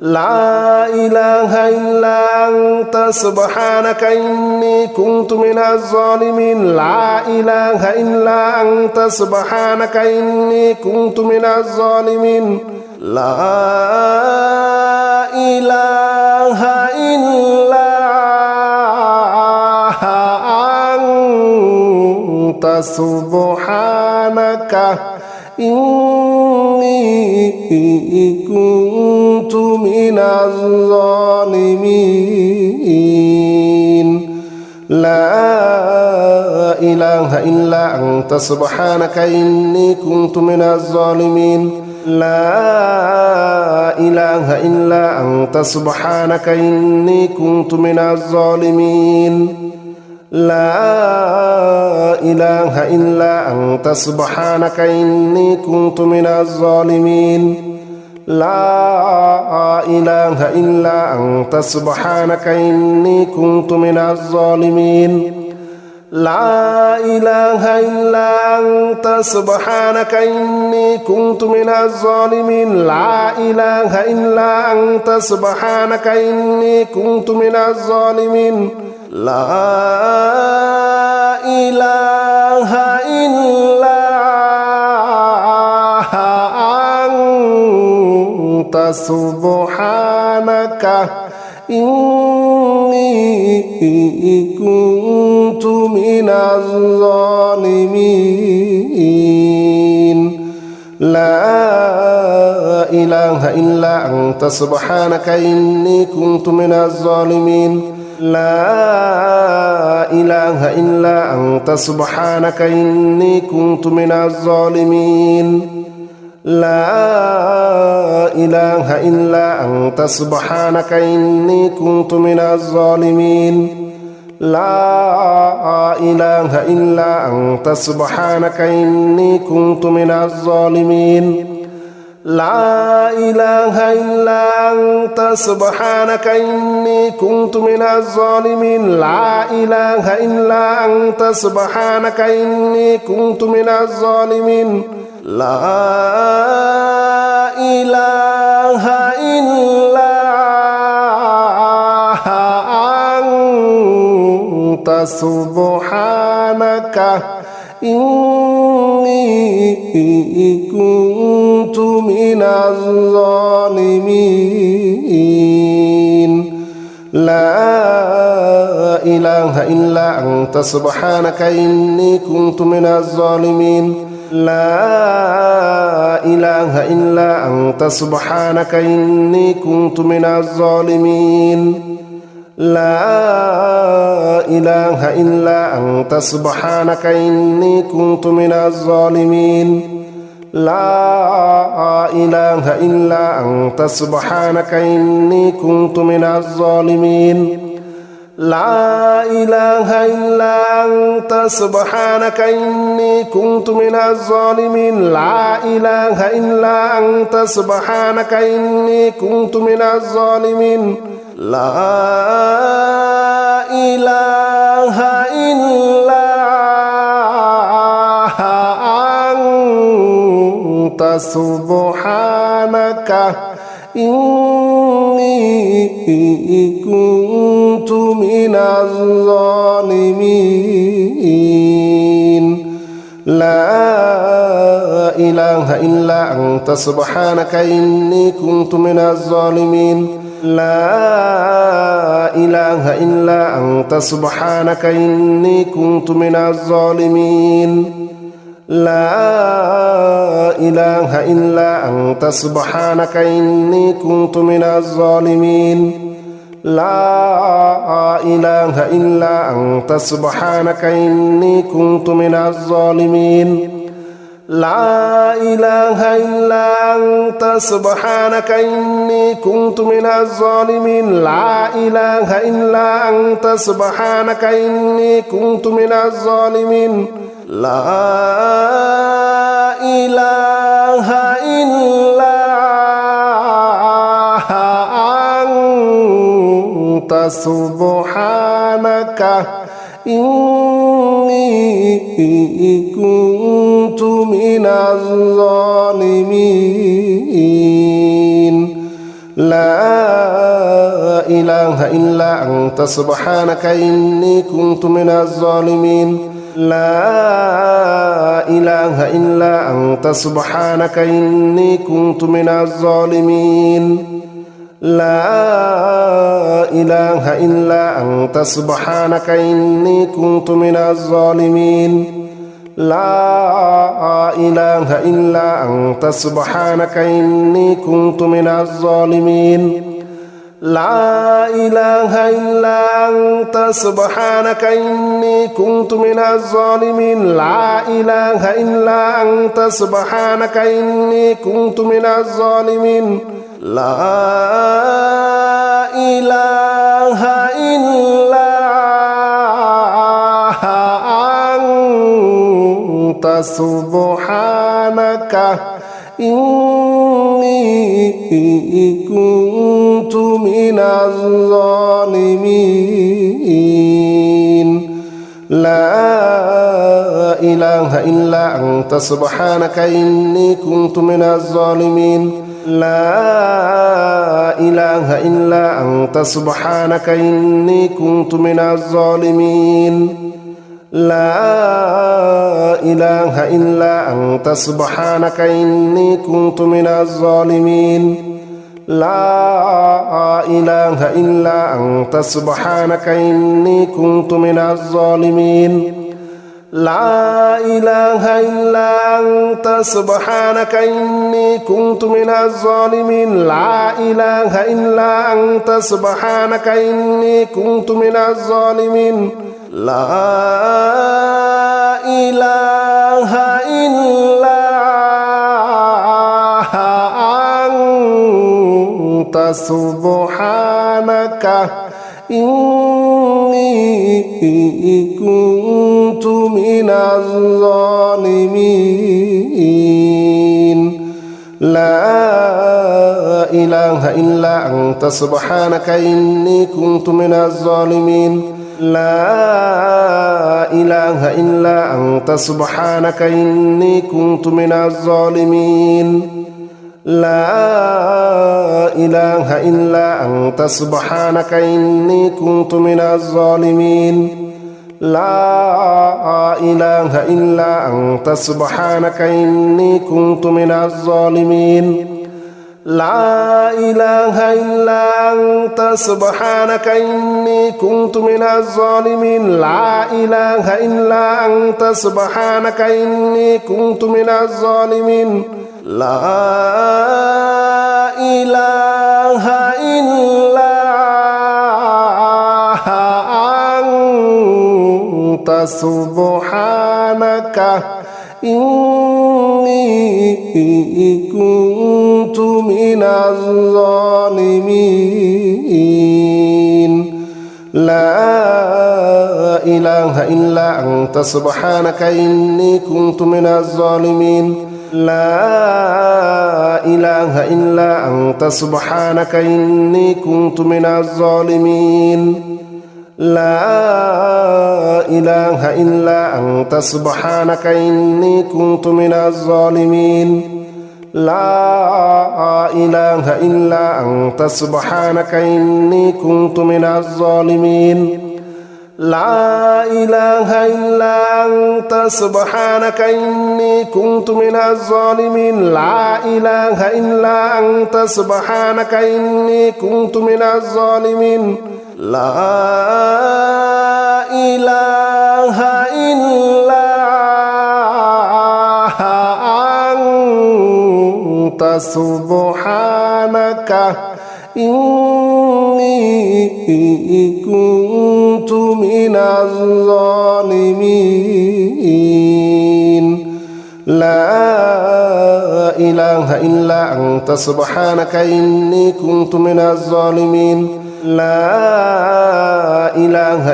لا إله إلا أنت سبحانك إني كنت من الظالمين لا إله إلا أنت سبحانك إني كنت من الظالمين لا إله إلا أنت سبحانك إني كنت من الظالمين لا إله إلا أنت سبحانك إني كنت من الظالمين لا إله إلا أنت سبحانك إني كنت من الظالمين لا إله إلا أنت سبحانك إني كنت من الظالمين لا إله إلا أنت سبحانك إني كنت من الظالمين لا إله إلا أنت سبحانك إني كنت من الظالمين لا إله إلا أنت سبحانك إني كنت من الظالمين لا إله إلا أنت سبحانك إني كنت من الظالمين لا إله إلا أنت سبحانك إني كنت من الظالمين لا إله إلا أنت سبحانك إني كنت من الظالمين لا إله إلا أنت سبحانك إني كنت من الظالمين لا إله إلا أنت سبحانك إني كنت من الظالمين لا إله إلا أنت سبحانك إني كنت من الظالمين لا إله إلا أنت سبحانك إني كنت من الظالمين لا إله إلا أنت سبحانك إني كنت من الظالمين لا إله إلا أنت سبحانك إني كنت من الظالمين لا إله إلا أنت سبحانك إني كنت من الظالمين لا إله إلا أنت سبحانك إني كنت من الظالمين لا إله إلا أنت سبحانك إني كنت من الظالمين لا إله إلا أنت سبحانك إني كنت من الظالمين لا إله إلا أنت سبحانك إني كنت من الظالمين لا إله إلا أنت سبحانك إني كنت من الظالمين لا إله إلا أنت سبحانك إني كنت من الظالمين لا إله إلا أنت سبحانك إني كنت من الظالمين لا إله إلا أنت سبحانك إني كنت من الظالمين لا إله إلا أنت سبحانك إني كنت من الظالمين لا إله إلا أنت سبحانك إني كنت من الظالمين لا إله إلا أنت سبحانك إني كنت من الظالمين لا إله إلا أنت سبحانك إني كنت من الظالمين لا إله إلا أنت سبحانك إني كنت من الظالمين لا إله إلا أنت سبحانك إني كنت من الظالمين لا إله إلا أنت سبحانك إني كنت من الظالمين لا إله إلا أنت سبحانك إني كنت من الظالمين لا إله إلا أنت سبحانك إني كنت من الظالمين لا إله إلا أنت سبحانك إني كنت من الظالمين لا إله إلا أنت سبحانك إني كنت من الظالمين لا إله إلا أنت سبحانك إني كنت من الظالمين لا إله إلا أنت سبحانك إني كنت من الظالمين لا إله إلا أنت سبحانك إني كنت من الظالمين لا إله إلا أنت سبحانك إني كنت من الظالمين لا إله إلا أنت سبحانك إني كنت من الظالمين لا إله إلا أنت سبحانك إني كنت من الظالمين لا إله إلا أنت سبحانك إني كنت من الظالمين لا إله إلا أنت سبحانك إني كنت من الظالمين لا إله إلا أنت سبحانك إني كنت من الظالمين لا إله إلا أنت سبحانك إني كنت من الظالمين لا إله إلا أنت سبحانك إني كنت من الظالمين لا إله إلا أنت سبحانك إني كنت من الظالمين لا إله إلا أنت سبحانك إني كنت من الظالمين لا إله إلا أنت سبحانك إني كنت من الظالمين لا إله إلا أنت سبحانك إني كنت من الظالمين لا إله إلا أنت سبحانك إني كنت من الظالمين لا إله إلا أنت سبحانك إني كنت من الظالمين لا إله إلا أنت سبحانك إني كنت من الظالمين لا إله إلا أنت سبحانك إني كنت من الظالمين لا إله إلا أنت سبحانك إني كنت من الظالمين لا إله إلا أنت سبحانك إني كنت من الظالمين لا إله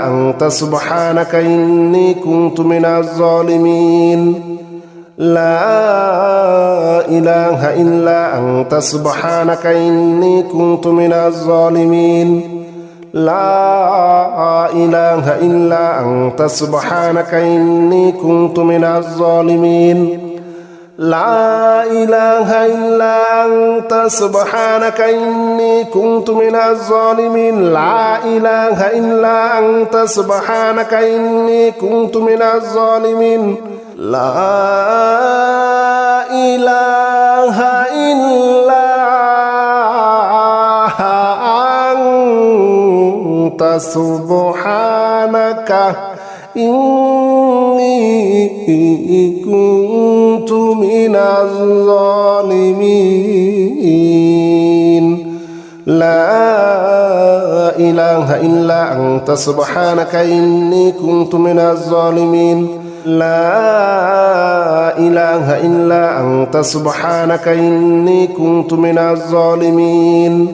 إلا أنت سبحانك إني كنت من الظالمين لا إله إلا أنت سبحانك إني كنت من الظالمين لا إله إلا أنت سبحانك إني كنت من الظالمين لا إله إلا أنت سبحانك إني كنت من الظالمين لا إله إلا أنت سبحانك إني كنت من الظالمين لا إله إلا أنت سبحانك إني كنت من الظالمين لا إله إلا أنت سبحانك إني كنت من الظالمين لا إله إلا أنت سبحانك إني كنت من الظالمين لا إله إلا أنت سبحانك إني كنت من الظالمين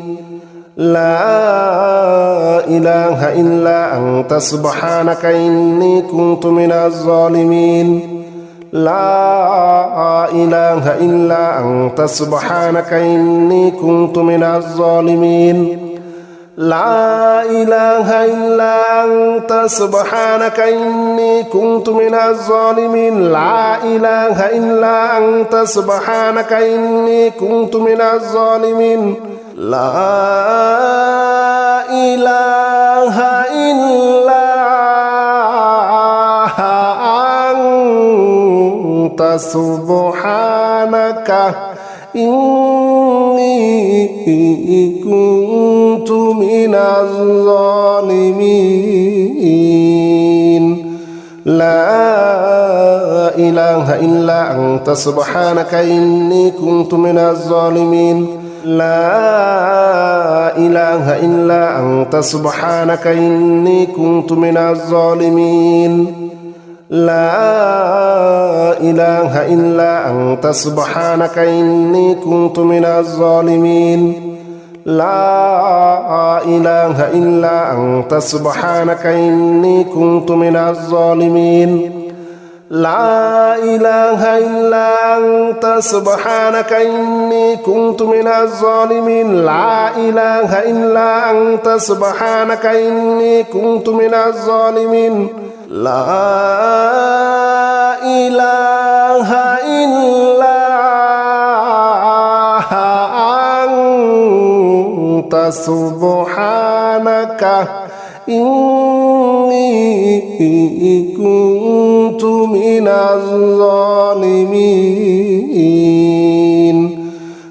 لا إله إلا أنت سبحانك إني كنت من الظالمين لا إله إلا أنت سبحانك إني كنت من الظالمين لا إله إلا أنت سبحانك إني كنت من الظالمين لا إله إلا أنت سبحانك إني كنت من الظالمين لا إله إلا أنت سبحانك إني كنت من الظالمين لا إله إلا أنت سبحانك إني كنت من الظالمين لا إله إلا أنت سبحانك إني كنت من الظالمين لا إله إلا أنت سبحانك إني كنت من الظالمين لا إله إلا أنت سبحانك إني كنت من الظالمين لا إله إلا أنت سبحانك إني كنت من الظالمين لا إله إلا أنت سبحانك إني كنت من الظالمين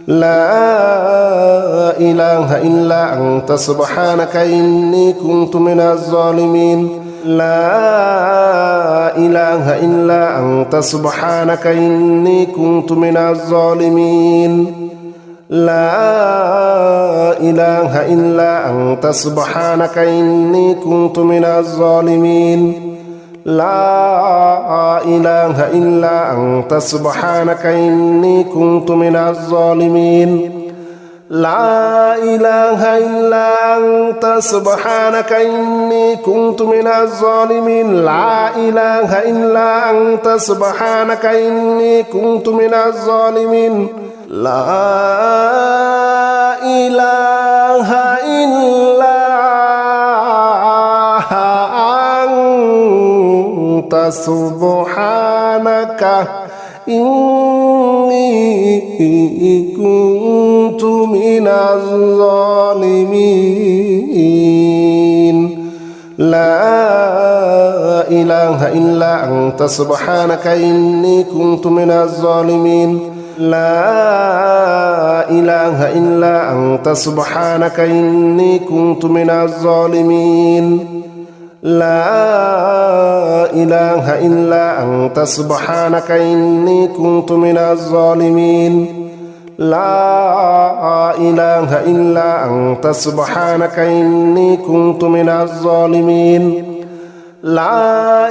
لا إله إلا أنت سبحانك إني كنت من الظالمين لا إله إلا أنت سبحانك إني كنت من الظالمين لا إله إلا أنت سبحانك إني كنت من الظالمين لا إله إلا أنت سبحانك إني كنت من الظالمين لا إله إلا أنت سبحانك إني كنت من الظالمين لا إله إلا أنت سبحانك إني كنت من الظالمين لا إله إلا أنت سبحانك إني كنت من الظالمين لا إله إلا أنت سبحانك إني كنت من الظالمين لا إله إلا أنت سبحانك إني كنت من الظالمين لا إله إلا أنت سبحانك إني كنت من الظالمين لا إله إلا أنت سبحانك إني كنت من الظالمين لا إله إلا أنت سبحانك إني كنت من الظالمين لا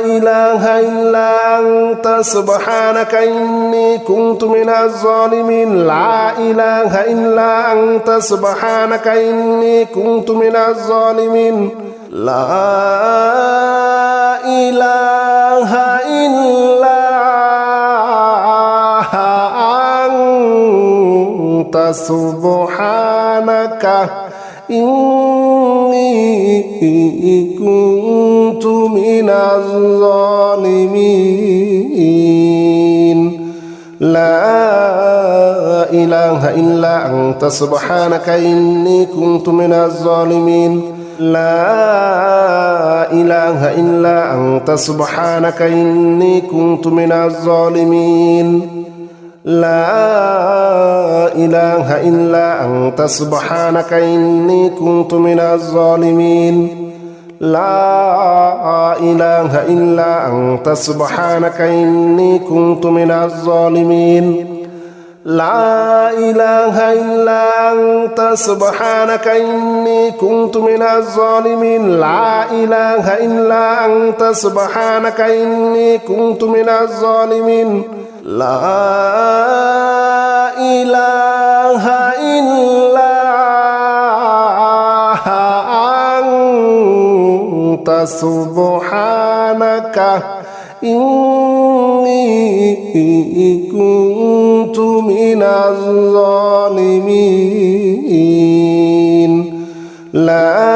إله إلا أنت سبحانك إني كنت من الظالمين لا إله إلا أنت سبحانك إني كنت من الظالمين لا إله إلا أنت سبحانك إني كنت من الظالمين لا إله إلا أنت سبحانك إني كنت من الظالمين لا إله إلا أنت سبحانك إني كنت من الظالمين لا إله إلا أنت سبحانك إني كنت من الظالمين لا إله إلا أنت سبحانك إني كنت من الظالمين لا إله إلا أنت سبحانك إني كنت من الظالمين لا إله إلا أنت سبحانك إني كنت من الظالمين لا إله إلا أنت سبحانك إني كنت من الظالمين لا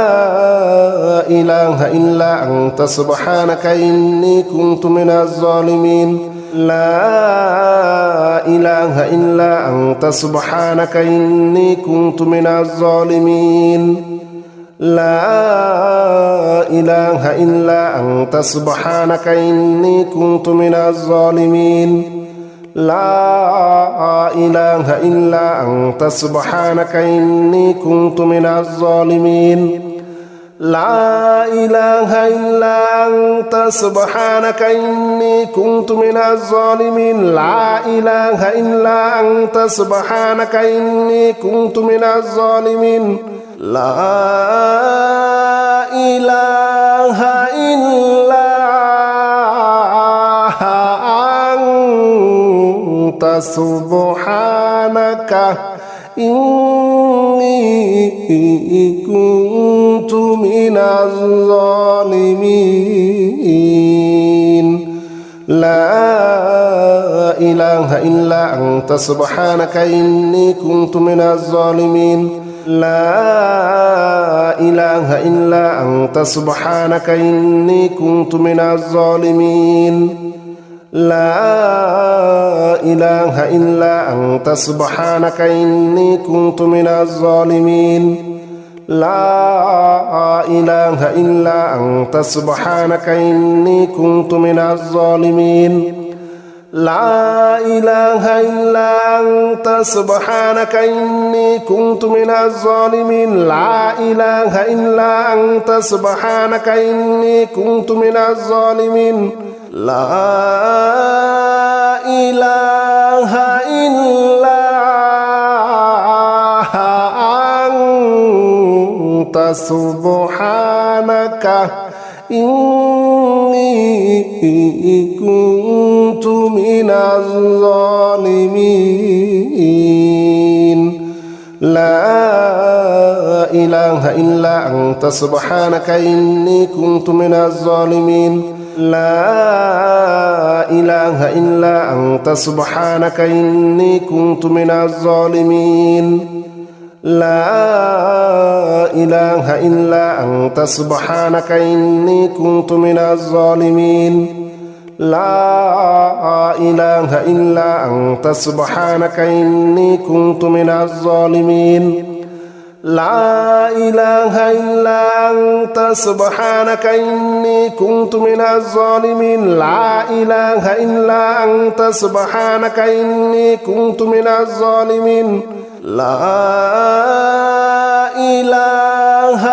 إله إلا أنت سبحانك إني كنت من الظالمين لا إله إلا أنت سبحانك إني كنت من الظالمين لا إله إلا أنت سبحانك إني كنت من الظالمين لا إله إلا أنت سبحانك إني كنت من الظالمين لا إله إلا أنت سبحانك إني كنت من الظالمين لا إله إلا أنت سبحانك إني كنت من الظالمين لا إله إلا أنت سبحانك إني كنت من الظالمين لا إله إلا أنت سبحانك إني كنت من الظالمين لا إله إلا أنت سبحانك إني كنت من الظالمين لا إله إلا أنت سبحانك إني كنت من الظالمين لا إله إلا أنت سبحانك إني كنت من الظالمين لا إله إلا أنت سبحانك إني كنت من الظالمين لا إله إلا أنت سبحانك إني كنت من الظالمين لا إله إلا أنت سبحانك إني كنت من الظالمين لا إله إلا أنت سبحانك إني كنت من الظالمين لا إله إلا أنت سبحانك إني كنت من الظالمين لا إله إلا أنت سبحانك إني كنت من الظالمين لا إله إلا أنت سبحانك إني كنت من الظالمين لا إله إلا أنت سبحانك إني كنت من الظالمين لا إله إلا أنت سبحانك إني كنت من الظالمين لا إله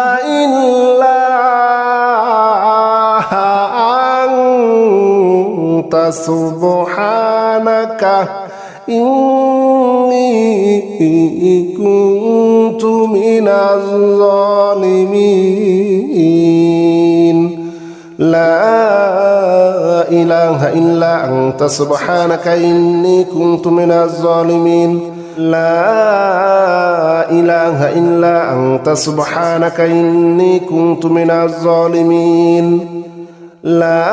إلا أنت سبحانك إني كنت من الظالمين لا إله إلا أنت سبحانك إني كنت من الظالمين لا إله إلا أنت سبحانك إني كنت من الظالمين لا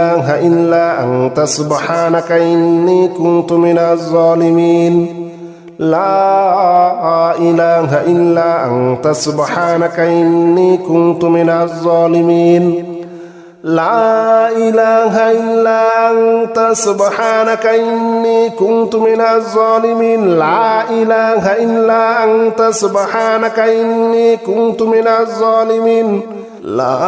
إله إلا أنت سبحانك إني كنت من الظالمين لا إله إلا أنت سبحانك إني كنت من الظالمين لا إله إلا أنت سبحانك إني كنت من الظالمين لا إله إلا أنت سبحانك إني كنت من الظالمين لا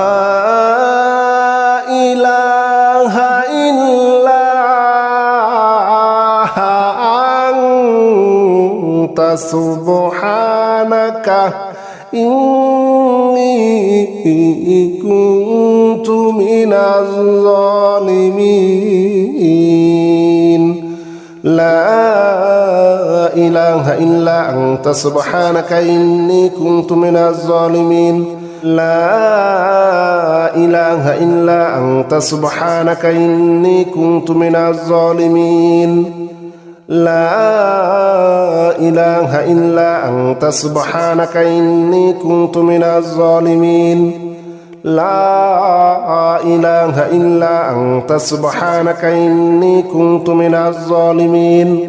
إله إلا أنت سبحانك إني كنت من الظالمين لا إله إلا أنت سبحانك إني كنت من الظالمين لا إله إلا أنت سبحانك إني كنت من الظالمين لا إله إلا أنت سبحانك إني كنت من الظالمين لا إله إلا أنت سبحانك إني كنت من الظالمين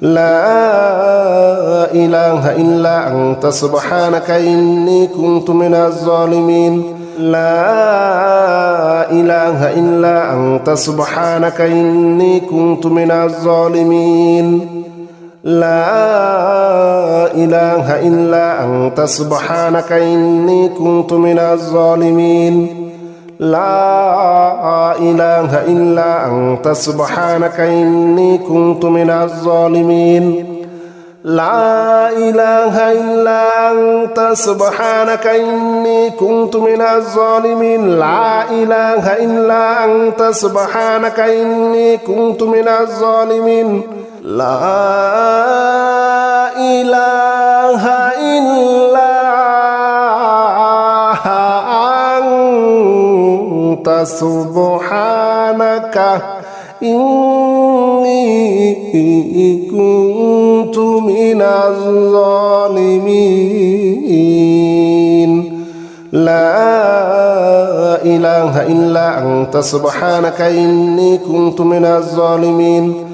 لا إله إلا أنت سبحانك إني كنت من الظالمين لا إله إلا أنت سبحانك إني كنت من الظالمين لا إله إلا أنت سبحانك إني كنت من الظالمين لا إله إلا أنت سبحانك إني كنت من الظالمين لا إله إلا أنت سبحانك إني كنت من الظالمين لا إله إلا أنت سبحانك إني كنت من الظالمين لا إله إلا أنت سبحانك إني كنت من الظالمين لا إله إلا أنت سبحانك إني كنت من الظالمين